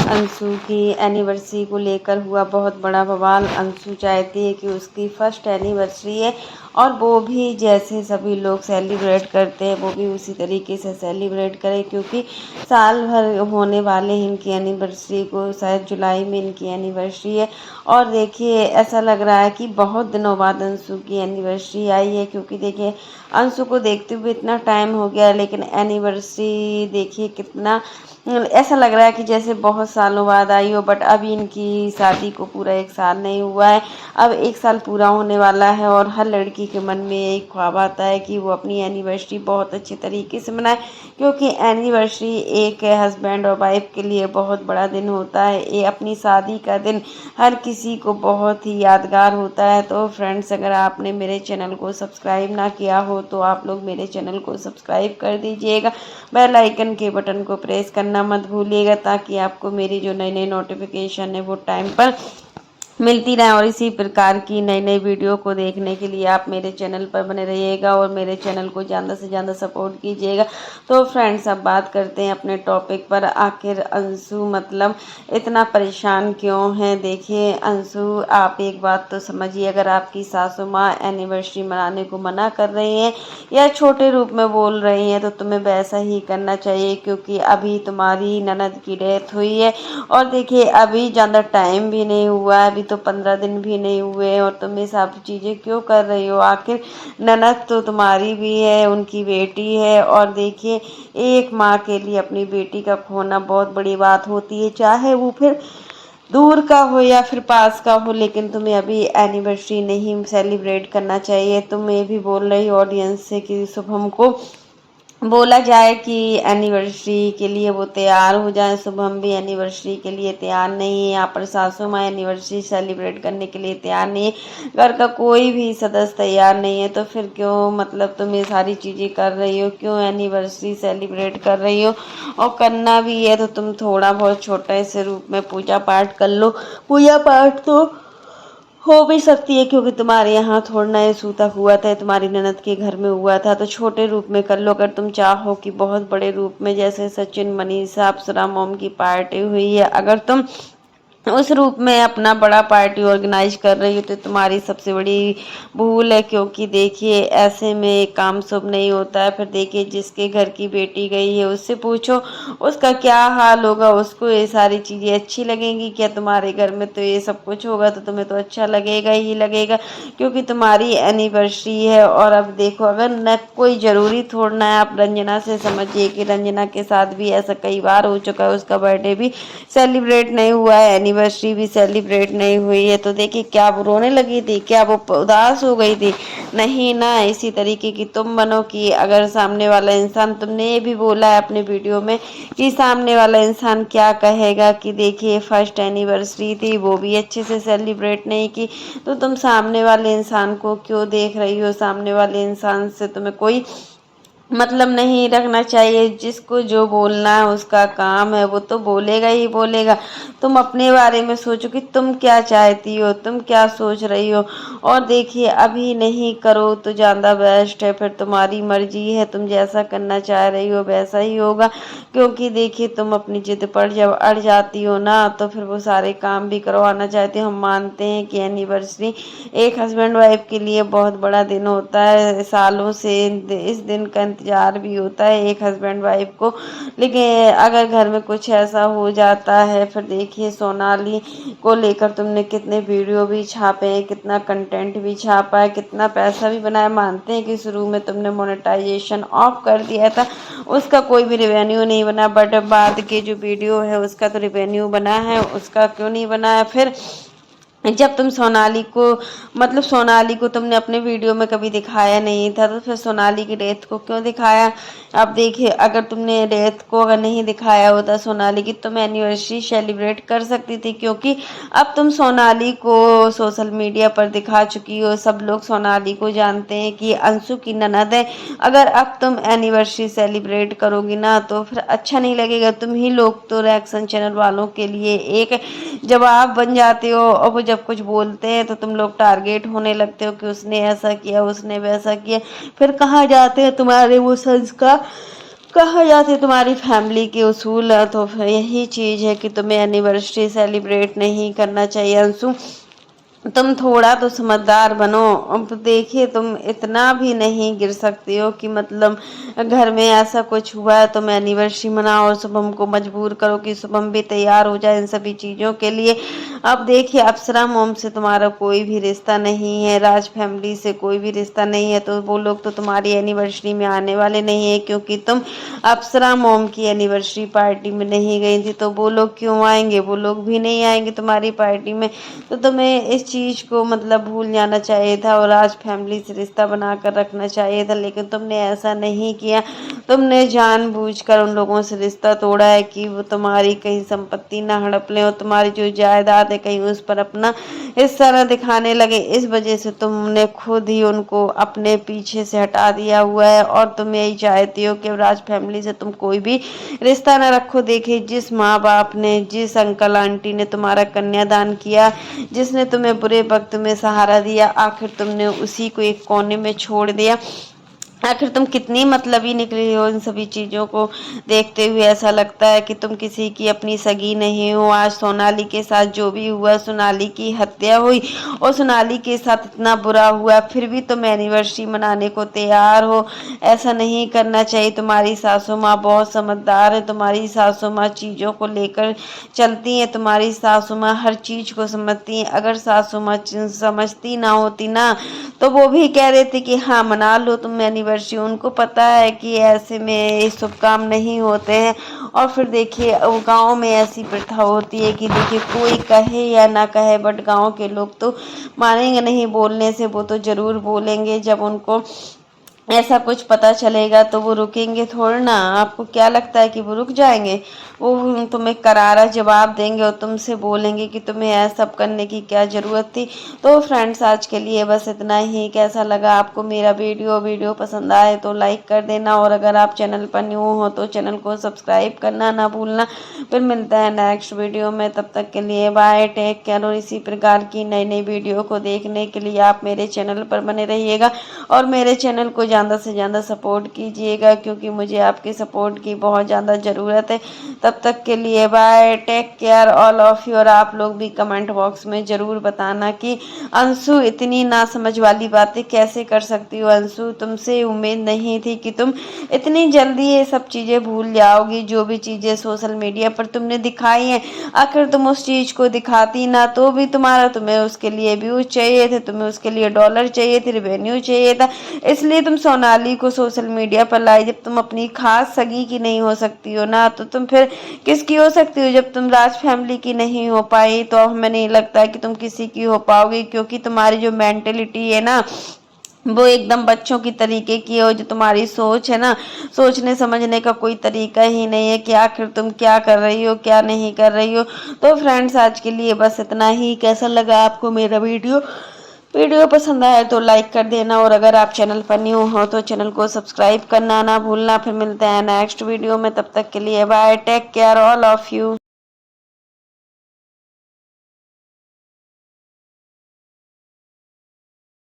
अंशु की एनिवर्सरी को लेकर हुआ बहुत बड़ा बवाल। अंशु चाहती है कि उसकी फर्स्ट एनिवर्सरी है और वो भी जैसे सभी लोग सेलिब्रेट करते हैं वो भी उसी तरीके से सेलिब्रेट करे, क्योंकि साल भर होने वाले इनकी एनिवर्सरी को, शायद जुलाई में इनकी एनिवर्सरी है। और देखिए ऐसा लग रहा है कि बहुत दिनों बाद अंशु की एनिवर्सरी आई है, क्योंकि देखिए अंशु को देखते हुए इतना टाइम हो गया, लेकिन एनिवर्सरी देखिए कितना ऐसा लग रहा है कि जैसे बहुत सालों बाद आई हो। बट अभी इनकी शादी को पूरा 1 साल नहीं हुआ है, अब 1 साल पूरा होने वाला है। और हर लड़की के मन में एक ख्वाब आता है कि वो अपनी एनिवर्सरी बहुत अच्छे तरीके से मनाए, क्योंकि एनिवर्सरी एक हस्बैंड और वाइफ के लिए बहुत बड़ा दिन होता है। ये अपनी शादी का दिन हर किसी को बहुत ही यादगार होता है। तो फ्रेंड्स, अगर आपने मेरे चैनल को सब्सक्राइब ना किया हो तो आप लोग मेरे चैनल को सब्सक्राइब कर दीजिएगा, बेल आइकन के बटन को प्रेस करना मत भूलिएगा, ताकि आपको मेरी जो नई नई नोटिफिकेशन है वो टाइम पर मिलती रहे। और इसी प्रकार की नई नई वीडियो को देखने के लिए आप मेरे चैनल पर बने रहिएगा और मेरे चैनल को ज़्यादा से ज़्यादा सपोर्ट कीजिएगा। तो फ्रेंड्स, अब बात करते हैं अपने टॉपिक पर। आखिर अंशु मतलब इतना परेशान क्यों है? देखिए अंशु, आप एक बात तो समझिए, अगर आपकी सासू माँ एनिवर्सरी मनाने को मना कर रही हैं या छोटे रूप में बोल रही हैं तो तुम्हें वैसा ही करना चाहिए, क्योंकि अभी तुम्हारी ननद की डेथ हुई है। और देखिए अभी ज़्यादा टाइम भी नहीं हुआ है, अभी तो 15 दिन भी नहीं हुए हैं, और तुम ये सब चीज़ें क्यों कर रही हो? आखिर ननद तो तुम्हारी भी है, उनकी बेटी है। और देखिए एक माँ के लिए अपनी बेटी का खोना बहुत बड़ी बात होती है, चाहे वो फिर दूर का हो या फिर पास का हो, लेकिन तुम्हें अभी एनिवर्सरी नहीं सेलिब्रेट करना चाहिए। तुम ये भी बोल रही ऑडियंस से कि शुभम को बोला जाए कि एनिवर्सरी के लिए वो तैयार हो जाए। शुभम भी एनिवर्सरी के लिए तैयार नहीं है, यहाँ पर सासू माँ एनिवर्सरी सेलिब्रेट करने के लिए तैयार नहीं है, घर का कोई भी सदस्य तैयार नहीं है। तो फिर क्यों मतलब तुम ये सारी चीज़ें कर रही हो? क्यों एनिवर्सरी सेलिब्रेट कर रही हो? और करना भी है तो तुम थोड़ा बहुत छोटे से रूप में पूजा पाठ कर लो। पूजा पाठ तो हो भी सकती है, क्योंकि तुम्हारे यहाँ थोड़ा ना सूता हुआ था, तुम्हारी ननद के घर में हुआ था, तो छोटे रूप में कर लो। अगर तुम चाहो कि बहुत बड़े रूप में, जैसे सचिन, मनीषा, अप्सरा मोम की पार्टी हुई है, अगर तुम उस रूप में अपना बड़ा पार्टी ऑर्गेनाइज कर रही हो तो तुम्हारी सबसे बड़ी भूल है, क्योंकि देखिए ऐसे में काम शुभ नहीं होता है। फिर देखिए जिसके घर की बेटी गई है उससे पूछो उसका क्या हाल होगा, उसको ये सारी चीज़ें अच्छी लगेंगी क्या? तुम्हारे घर में तो ये सब कुछ होगा तो तुम्हें तो अच्छा लगेगा ही लगेगा, क्योंकि तुम्हारी एनिवर्सरी है। और अब देखो, अगर न कोई ज़रूरी थोड़ना है, आप रंजना से समझिए कि रंजना के साथ भी ऐसा कई बार हो चुका है, उसका बर्थडे भी सेलिब्रेट नहीं हुआ है, एनिवर्सरी भी सेलिब्रेट नहीं हुई है। तो देखिए क्या वो रोने लगी थी? क्या वो उदास हो गई थी? नहीं ना। इसी तरीके की तुम बनो कि अगर सामने वाला इंसान, तुमने ये भी बोला है अपने वीडियो में कि सामने वाला इंसान क्या कहेगा, कि देखिए फर्स्ट एनिवर्सरी थी वो भी अच्छे से सेलिब्रेट नहीं की, तो तुम सामने वाले इंसान को क्यों देख रही हो? सामने वाले इंसान से तुम्हें कोई मतलब नहीं रखना चाहिए। जिसको जो बोलना है उसका काम है, वो तो बोलेगा ही बोलेगा। तुम अपने बारे में सोचो कि तुम क्या चाहती हो, तुम क्या सोच रही हो। और देखिए अभी नहीं करो तो ज़्यादा बेस्ट है, फिर तुम्हारी मर्जी है, तुम जैसा करना चाह रही हो वैसा ही होगा। क्योंकि देखिए तुम अपनी जिद पर जब अड़ जाती हो ना, तो फिर वो सारे काम भी करवाना चाहते हो। हम मानते हैं कि एनिवर्सरी एक हस्बैंड वाइफ के लिए बहुत बड़ा दिन होता है, सालों से इस दिन का इंतजार भी होता है एक हस्बैंड वाइफ को। लेकिन अगर घर में कुछ ऐसा हो जाता है, फिर देखिए सोनाली को लेकर तुमने कितने वीडियो भी छापे हैं, कितना कंटेंट भी छापा है, कितना पैसा भी बनाया। मानते हैं कि शुरू में तुमने मोनेटाइजेशन ऑफ कर दिया था, उसका कोई भी रिवेन्यू नहीं बना, बट बाद के जो वीडियो है उसका तो रिवेन्यू बना है, उसका क्यों नहीं बनाया? फिर जब तुम सोनाली को मतलब सोनाली को तुमने अपने वीडियो में कभी दिखाया नहीं था, तो फिर सोनाली की डेथ को क्यों दिखाया? अब देखिए अगर तुमने डेथ को अगर नहीं दिखाया होता सोनाली की, तुम एनिवर्सरी सेलिब्रेट कर सकती थी, क्योंकि अब तुम सोनाली को सोशल मीडिया पर दिखा चुकी हो, सब लोग सोनाली को जानते हैं कि अंशु की ननद है। अगर अब तुम एनिवर्सरी सेलिब्रेट करोगी ना तो फिर अच्छा नहीं लगेगा। तुम ही लोग तो रिएक्शन चैनल वालों के लिए एक जवाब बन जाते हो, और वो जब कुछ बोलते हैं तो तुम लोग टारगेट होने लगते हो कि उसने ऐसा किया, उसने वैसा किया। फिर कहाँ जाते हैं तुम्हारे वो संस्कार? कहा जाता है तुम्हारी फैमिली के उसूल है, तो फिर यही चीज़ है कि तुम्हें एनिवर्सरी सेलिब्रेट नहीं करना चाहिए अंशु। तुम थोड़ा तो समझदार बनो। अब देखिए तुम इतना भी नहीं गिर सकती हो कि मतलब घर में ऐसा कुछ हुआ है तुम एनिवर्सरी मनाओ और शुभम को मजबूर करो कि शुभम भी तैयार हो जाए इन सभी चीज़ों के लिए। अब देखिए अप्सरा मोम से तुम्हारा कोई भी रिश्ता नहीं है, राज फैमिली से कोई भी रिश्ता नहीं है, तो वो लोग तो तुम्हारी एनिवर्सरी में आने वाले नहीं है क्योंकि तुम अप्सरा मोम की एनिवर्सरी पार्टी में नहीं गई थी। तो वो लोग क्यों आएंगे, वो लोग भी नहीं आएंगे तुम्हारी पार्टी में। तो तुम्हें इस चीज़ को मतलब भूल जाना चाहिए था और राज फैमिली से रिश्ता बनाकर रखना चाहिए था, लेकिन तुमने ऐसा नहीं किया। तुमने जानबूझकर उन लोगों से रिश्ता तोड़ा है कि वो तुम्हारी कहीं संपत्ति ना हड़प लें और तुम्हारी जो जायदाद है कहीं उस पर अपना हिस्सा न दिखाने लगे। इस वजह से तुमने खुद ही उनको अपने पीछे से हटा दिया हुआ है और तुम यही चाहती हो कि राज फैमिली से तुम कोई भी रिश्ता न रखो। देखिए जिस माँ बाप ने, जिस अंकल आंटी ने तुम्हारा कन्यादान किया, जिसने तुम्हें बुरे वक्त में सहारा दिया, आखिर तुमने उसी को एक कोने में छोड़ दिया। आखिर तुम कितनी मतलबी निकली हो। इन सभी चीज़ों को देखते हुए ऐसा लगता है कि तुम किसी की अपनी सगी नहीं हो। आज सोनाली के साथ जो भी हुआ, सोनाली की हत्या हुई और सोनाली के साथ इतना बुरा हुआ, फिर भी तुम एनिवर्सरी मनाने को तैयार हो। ऐसा नहीं करना चाहिए। तुम्हारी सासू माँ बहुत समझदार है, तुम्हारी सासू माँ चीज़ों को लेकर चलती हैं, तुम्हारी सासू माँ हर चीज़ को समझती हैं। अगर सासू माँ समझती ना होती ना तो वो भी कह रहे थे कि हाँ मना लो तुम एनिवर्सरी। उनको पता है कि ऐसे में ये शुभ काम नहीं होते हैं। और फिर देखिए गांव में ऐसी प्रथा होती है कि देखिए कोई कहे या ना कहे बट गांव के लोग तो मानेंगे नहीं, बोलने से वो तो ज़रूर बोलेंगे। जब उनको ऐसा कुछ पता चलेगा तो वो रुकेंगे थोड़ा ना। आपको क्या लगता है कि वो रुक जाएंगे? वो तुम्हें करारा जवाब देंगे और तुमसे बोलेंगे कि तुम्हें ऐसा सब करने की क्या ज़रूरत थी। तो फ्रेंड्स आज के लिए बस इतना ही। कैसा लगा आपको मेरा वीडियो पसंद आए तो लाइक कर देना और अगर आप चैनल पर न्यू हो तो चैनल को सब्सक्राइब करना ना भूलना। फिर मिलता है नेक्स्ट वीडियो में, तब तक के लिए बाय, टेक केयर। और इसी प्रकार की नई नई वीडियो को देखने के लिए आप मेरे चैनल पर बने रहिएगा और मेरे चैनल को ज़्यादा से ज़्यादा सपोर्ट कीजिएगा क्योंकि मुझे आपके सपोर्ट की बहुत ज़्यादा ज़रूरत है। तब तक के लिए bye, take care all of you. और आप लोग भी कमेंट बॉक्स में ज़रूर बताना कि अंशु इतनी नासमझ वाली बातें कैसे कर सकती हो। अंशु तुमसे उम्मीद नहीं थी कि तुम इतनी जल्दी ये सब चीज़ें भूल जाओगी, जो भी चीज़ें सोशल मीडिया पर तुमने दिखाई हैं। आखिर तुम उस चीज़ को दिखाती ना तो भी तुम्हें उसके लिए व्यूज चाहिए थे, तुम्हें उसके लिए डॉलर चाहिए थे, रिवेन्यू चाहिए था, इसलिए तुम सोनाली को सोशल मीडिया पर लाई। जब तुम अपनी खास सगी की नहीं हो सकती हो ना तो तुम फिर किसकी हो सकती हो? जब तुम राज फैमिली की नहीं हो पाई तो हमें नहीं लगता कि तुम किसी की हो पाओगी क्योंकि तुम्हारी जो मेंटेलिटी है ना वो एकदम बच्चों की तरीके की हो। जो तुम्हारी सोच है ना, सोचने समझने का कोई तरीका ही नहीं है कि आखिर तुम क्या कर रही हो क्या नहीं कर रही हो। तो फ्रेंड्स आज के लिए बस इतना ही। कैसा लगा आपको मेरा वीडियो पसंद आया तो लाइक कर देना और अगर आप चैनल पर न्यू हो तो चैनल को सब्सक्राइब करना ना भूलना। फिर मिलते हैं नेक्स्ट वीडियो में, तब तक के लिए bye, take care all of you.